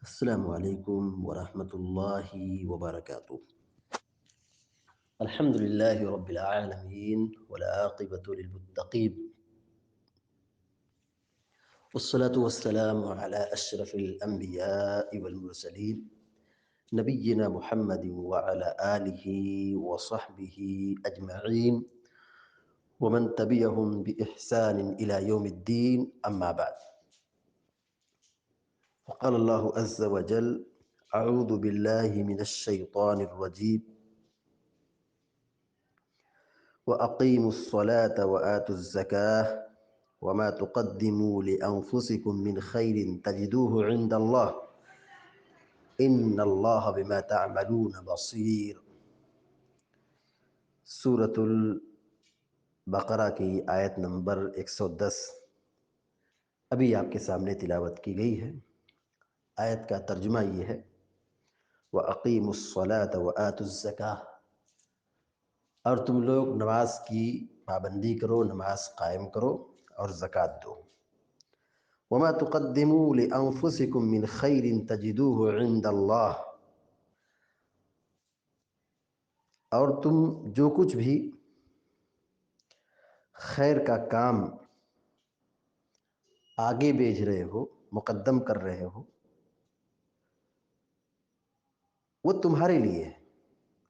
السلام علیکم ورحمۃ اللہ وبرکاتہ۔ الحمد للہ رب العالمین والعاقبۃ للمتقین والصلاة والسلام علی اشرف الانبیاء والمرسلین نبینا محمد وعلی آلہ وصحبہ اجمعین ومن تبعهم بإحسان إلى يوم الدين أما بعد، فقال الله عز وجل: أعوذ بالله من الشيطان الرجيم وأقيموا الصلاة وآتوا الزكاة وما تقدموا لأنفسكم من خير تجدوه عند الله إن الله بما تعملون بصير۔ سورة البقرہ کی آیت نمبر 110 ابھی آپ کے سامنے تلاوت کی گئی ہے۔ آیت کا ترجمہ یہ ہے: وَأَقِيمُوا الصَّلَاةَ وَآتُوا الزَّكَاةَ، اور تم لوگ نماز کی پابندی کرو، نماز قائم کرو اور زکوٰۃ دو۔ وَمَا تُقَدِّمُوا لِأَنفُسِكُم مِّن خَيْرٍ تَجِدُوهُ عِندَ اللَّهِ، اور تم جو کچھ بھی خیر کا کام آگے بھیج رہے ہو، مقدم کر رہے ہو، وہ تمہارے لیے ہے۔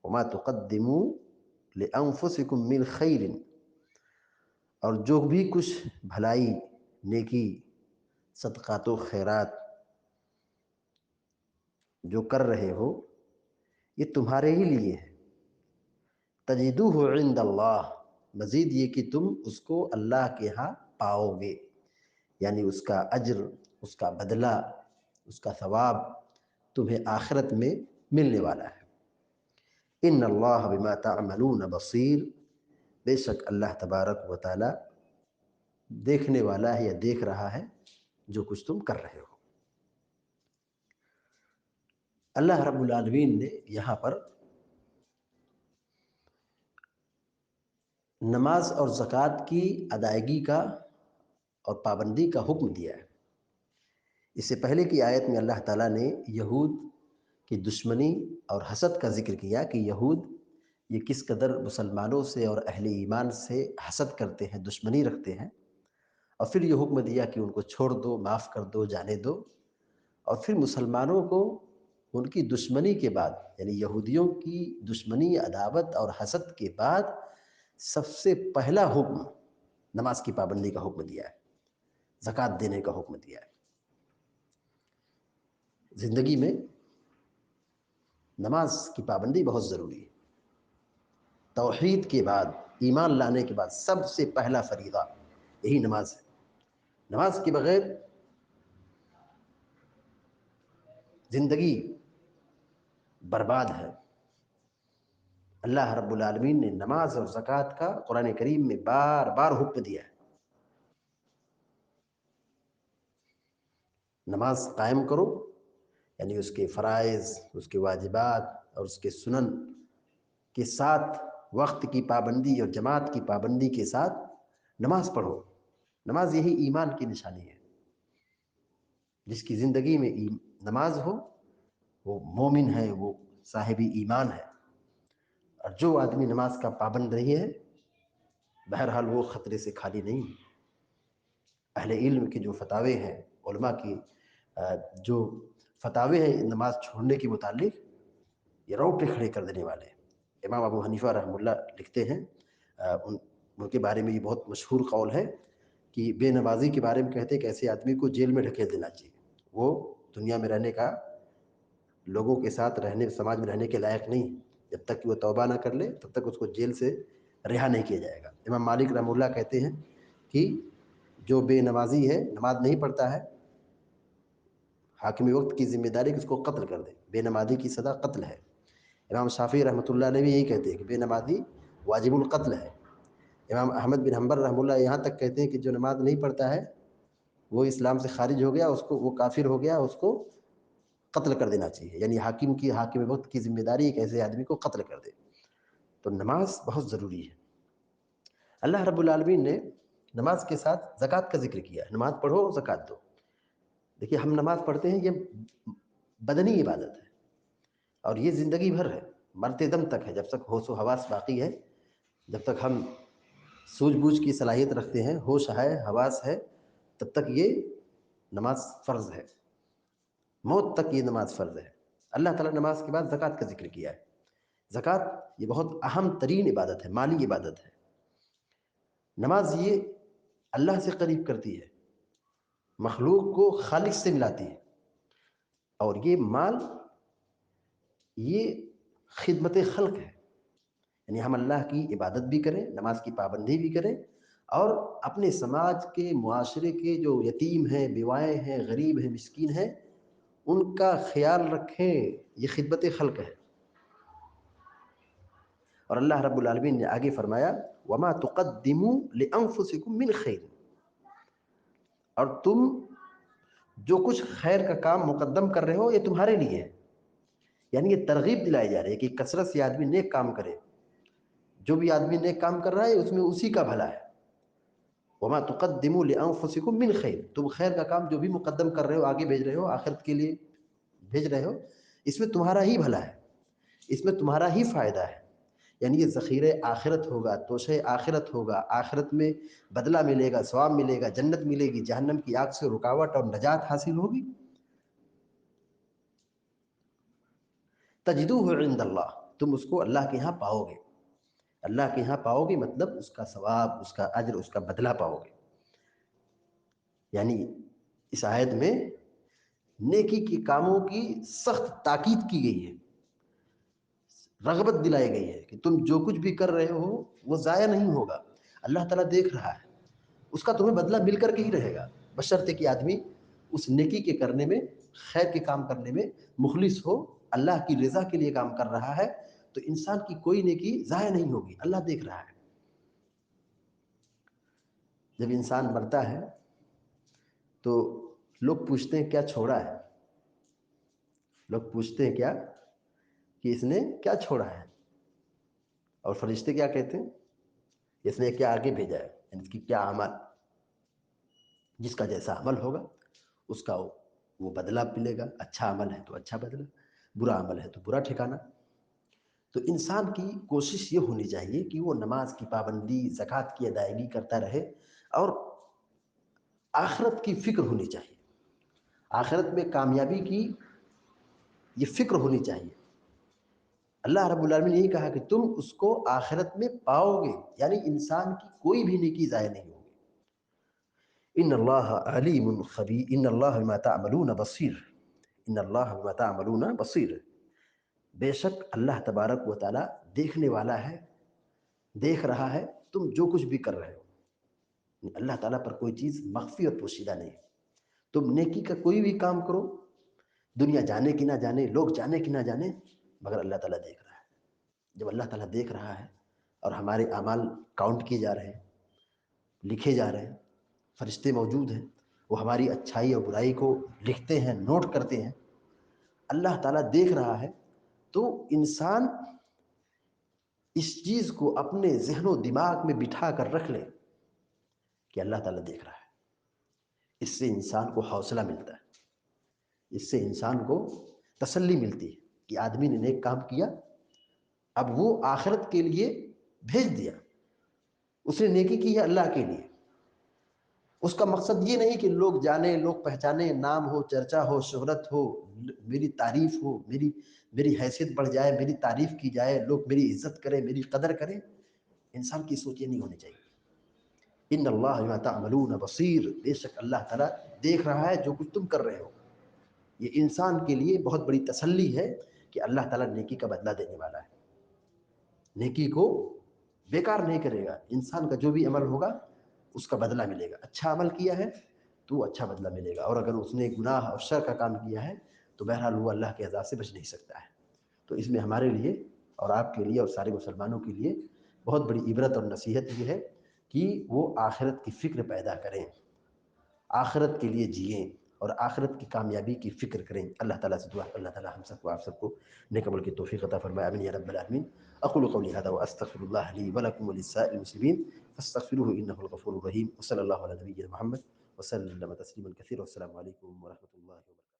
وَمَا تُقَدِّمُوا لِأَنفُسِكُم مِّن خَيْرٍ، اور جو بھی کچھ بھلائی، نیکی، صدقات و خیرات جو کر رہے ہو، یہ تمہارے ہی لیے ہے۔ تجدوہ عند اللہ، مزید یہ کہ تم اس کو اللہ کے ہاں پاؤ گے، یعنی اس کا اجر، اس کا بدلہ، اس کا ثواب تمہیں آخرت میں ملنے والا ہے۔ ان اللہ بما تعملون بصیر، بے شک اللہ تبارک و تعالی دیکھنے والا ہے یا دیکھ رہا ہے جو کچھ تم کر رہے ہو۔ اللہ رب العالمین نے یہاں پر نماز اور زکوٰۃ کی ادائیگی کا اور پابندی کا حکم دیا ہے۔ اس سے پہلے کی آیت میں اللہ تعالیٰ نے یہود کی دشمنی اور حسد کا ذکر کیا کہ یہود یہ کس قدر مسلمانوں سے اور اہل ایمان سے حسد کرتے ہیں، دشمنی رکھتے ہیں، اور پھر یہ حکم دیا کہ ان کو چھوڑ دو، معاف کر دو، جانے دو۔ اور پھر مسلمانوں کو ان کی دشمنی کے بعد، یعنی یہودیوں کی دشمنی، عداوت اور حسد کے بعد سب سے پہلا حکم نماز کی پابندی کا حکم دیا ہے، زکوٰۃ دینے کا حکم دیا ہے۔ زندگی میں نماز کی پابندی بہت ضروری ہے۔ توحید کے بعد، ایمان لانے کے بعد سب سے پہلا فریضہ یہی نماز ہے۔ نماز کے بغیر زندگی برباد ہے۔ اللہ رب العالمین نے نماز اور زکوٰۃ کا قرآن کریم میں بار بار حکم دیا ہے۔ نماز قائم کرو، یعنی اس کے فرائض، اس کے واجبات اور اس کے سنن کے ساتھ، وقت کی پابندی اور جماعت کی پابندی کے ساتھ نماز پڑھو۔ نماز یہی ایمان کی نشانی ہے۔ جس کی زندگی میں نماز ہو وہ مومن ہے، وہ صاحب ایمان ہے۔ اور جو آدمی نماز کا پابند نہیں ہے، بہرحال وہ خطرے سے خالی نہیں۔ اہل علم کے جو فتاوے ہیں، علماء کی جو فتاوے ہیں نماز چھوڑنے کے متعلق، یہ روٹے کھڑے کر دینے والے ہیں۔ امام ابو حنیفہ رحمہ اللہ لکھتے ہیں، ان کے بارے میں یہ بہت مشہور قول ہے کہ بے نمازی کے بارے میں کہتے ہیں کہ ایسے آدمی کو جیل میں ڈھکیل دینا چاہیے، وہ دنیا میں رہنے کا، لوگوں کے ساتھ رہنے، سماج میں رہنے کے لائق نہیں۔ جب تک کہ وہ توبہ نہ کر لے تب تک اس کو جیل سے رہا نہیں کیا جائے گا۔ امام مالک رحمہ اللہ کہتے ہیں کہ جو بے نمازی ہے، نماز نہیں پڑھتا ہے، حاکم وقت کی ذمہ داری کہ اس کو قتل کر دے، بے نمازی کی سزا قتل ہے۔ امام شافعی رحمۃ اللہ علیہ بھی یہی کہتے ہیں کہ بے نمازی واجب القتل ہے۔ امام احمد بن حنبل رحمہ اللہ یہاں تک کہتے ہیں کہ جو نماز نہیں پڑھتا ہے وہ اسلام سے خارج ہو گیا، اس کو، وہ کافر ہو گیا، اس کو قتل کر دینا چاہیے، یعنی حاکم وقت کی ذمہ داری ایک ایسے آدمی کو قتل کر دے۔ تو نماز بہت ضروری ہے۔ اللہ رب العالمین نے نماز کے ساتھ زکوٰۃ کا ذکر کیا ہے، نماز پڑھو، زکوٰۃ دو۔ دیکھیے ہم نماز پڑھتے ہیں، یہ بدنی عبادت ہے، اور یہ زندگی بھر ہے، مرتے دم تک ہے، جب تک ہوش و حواس باقی ہے، جب تک ہم سوجھ بوجھ کی صلاحیت رکھتے ہیں، ہوش ہے، حواس ہے، تب تک یہ نماز فرض ہے، موت تک یہ نماز فرض ہے۔ اللہ تعالیٰ نے نماز کے بعد زکوٰۃ کا ذکر کیا ہے۔ زکوٰۃ یہ بہت اہم ترین عبادت ہے، مالی عبادت ہے۔ نماز یہ اللہ سے قریب کرتی ہے، مخلوق کو خالق سے ملاتی ہے، اور یہ مال یہ خدمت خلق ہے، یعنی ہم اللہ کی عبادت بھی کریں، نماز کی پابندی بھی کریں، اور اپنے سماج کے، معاشرے کے جو یتیم ہیں، بیوائیں ہیں، غریب ہیں، مسکین ہیں، ان کا خیال رکھیں، یہ خدمت خلق ہے۔ اور اللہ رب العالمین نے آگے فرمایا وَمَا تُقَدِّمُوا لِأَنفُسِكُم مِّنْ خَيْرٍ، اور تم جو کچھ خیر کا کام مقدم کر رہے ہو یہ تمہارے لیے ہے، یعنی یہ ترغیب دلائی جا رہی ہے کہ کثرت سے آدمی نیک کام کرے، جو بھی آدمی نیک کام کر رہا ہے اس میں اسی کا بھلا ہے۔ وَمَا تُقَدِّمُوا لِأَنفُسِكُم مِّنْ خَيْرٍ، تم خیر کا کام جو بھی مقدم کر رہے ہو، آگے بھیج رہے ہو، آخرت کے لیے بھیج رہے ہو، اس میں تمہارا ہی بھلا ہے، اس میں تمہارا ہی فائدہ ہے، یعنی یہ ذخیرہ آخرت ہوگا، توشہ آخرت ہوگا، آخرت میں بدلہ ملے گا، ثواب ملے گا، جنت ملے گی، جہنم کی آگ سے رکاوٹ اور نجات حاصل ہوگی۔ تجدوہ عند اللہ، تم اس کو اللہ کے ہاں پاؤ گے، اللہ کے ہاں پاؤ گے مطلب اس کا ثواب، اس کا اجر، اس کا بدلہ پاؤ گے۔ یعنی اس آیت میں نیکی کے کاموں کی سخت تاکید کی گئی ہے، رغبت دلائی گئی ہے کہ تم جو کچھ بھی کر رہے ہو وہ ضائع نہیں ہوگا، اللہ تعالیٰ دیکھ رہا ہے، اس کا تمہیں بدلہ مل کر کے ہی رہے گا، بشرطے کہ آدمی اس نیکی کے کرنے میں، خیر کے کام کرنے میں مخلص ہو، اللہ کی رضا کے لیے کام کر رہا ہے، تو انسان کی کوئی نیکی ضائع نہیں ہوگی، اللہ دیکھ رہا ہے۔ جب انسان مرتا ہے تو لوگ پوچھتے ہیں کیا چھوڑا ہے، لوگ پوچھتے ہیں کیا کہ اس نے کیا چھوڑا ہے، اور فرشتے کیا کہتے ہیں، اس نے کیا آگے بھیجا ہے، یعنی اس کی کیا عمل، جس کا جیسا عمل ہوگا اس کا وہ بدلہ ملے گا، اچھا عمل ہے تو اچھا بدلہ، برا عمل ہے تو برا ٹھکانہ۔ تو انسان کی کوشش یہ ہونی چاہیے کہ وہ نماز کی پابندی، زکوٰۃ کی ادائیگی کرتا رہے، اور آخرت کی فکر ہونی چاہیے، آخرت میں کامیابی کی یہ فکر ہونی چاہیے۔ اللہ رب العالمین نے یہی کہا کہ تم اس کو آخرت میں پاؤ گے، یعنی انسان کی کوئی بھی نیکی ضائع نہیں ہوگی۔ ان اللہ علیم خبیر، ان اللہ بما تعملون بصیر، ان اللہ بما تعملون بصیر، بے شک اللہ تبارک و تعالیٰ دیکھنے والا ہے، دیکھ رہا ہے تم جو کچھ بھی کر رہے ہو، اللہ تعالیٰ پر کوئی چیز مخفی اور پوشیدہ نہیں ہے۔ تم نیکی کا کوئی بھی کام کرو، دنیا جانے کی نہ جانے، لوگ جانے کی نہ جانے، مگر اللہ تعالیٰ دیکھ رہا ہے۔ جب اللہ تعالیٰ دیکھ رہا ہے اور ہمارے اعمال کاؤنٹ کیے جا رہے ہیں، لکھے جا رہے ہیں، فرشتے موجود ہیں، وہ ہماری اچھائی اور برائی کو لکھتے ہیں، نوٹ کرتے ہیں، اللہ تعالیٰ دیکھ رہا ہے، تو انسان اس چیز کو اپنے ذہن و دماغ میں بٹھا کر رکھ لے کہ اللہ تعالیٰ دیکھ رہا ہے۔ اس سے انسان کو حوصلہ ملتا ہے، اس سے انسان کو تسلی ملتی ہے کہ آدمی نے نیک کام کیا، اب وہ آخرت کے لیے بھیج دیا، اس نے نیکی کی ہے اللہ کے لیے، اس کا مقصد یہ نہیں کہ لوگ جانے، لوگ پہچانے، نام ہو، چرچا ہو، شہرت ہو، میری تعریف ہو، میری حیثیت بڑھ جائے، میری تعریف کی جائے، لوگ میری عزت کریں، میری قدر کریں۔ انسان کی سوچ یہ نہیں ہونی چاہیے۔ ان اللہ بما تعملون بصیر، بے شک اللہ تعالیٰ دیکھ رہا ہے جو کچھ تم کر رہے ہو۔ یہ انسان کے لیے بہت بڑی تسلی ہے کہ اللہ تعالیٰ نیکی کا بدلہ دینے والا ہے، نیکی کو بیکار نہیں کرے گا، انسان کا جو بھی عمل ہوگا اس کا بدلہ ملے گا، اچھا عمل کیا ہے تو اچھا بدلہ ملے گا، اور اگر اس نے گناہ اور شر کا کام کیا ہے تو بہرحال وہ اللہ کے عذاب سے بچ نہیں سکتا ہے۔ تو اس میں ہمارے لیے اور آپ کے لیے اور سارے مسلمانوں کے لیے بہت بڑی عبرت اور نصیحت یہ ہے کہ وہ آخرت کی فکر پیدا کریں، آخرت کے لیے جئیں، اور آخرت کی کامیابی کی فکر کریں۔ اللہ تعالیٰ سے دعا ہے اللہ تعالیٰ ہم سب کو، آپ سب کو نیک عمل کی توفیق عطا فرمائے، آمین یا رب العالمین۔ اقول قولی هذا واستغفر الله لي ولكم ولسائر المسلمين فاستغفروه انه الغفور الرحيم، وصلى الله على نبينا محمد وسلم تسليما كثيرا، والسلام عليكم ورحمة الله وبركاته۔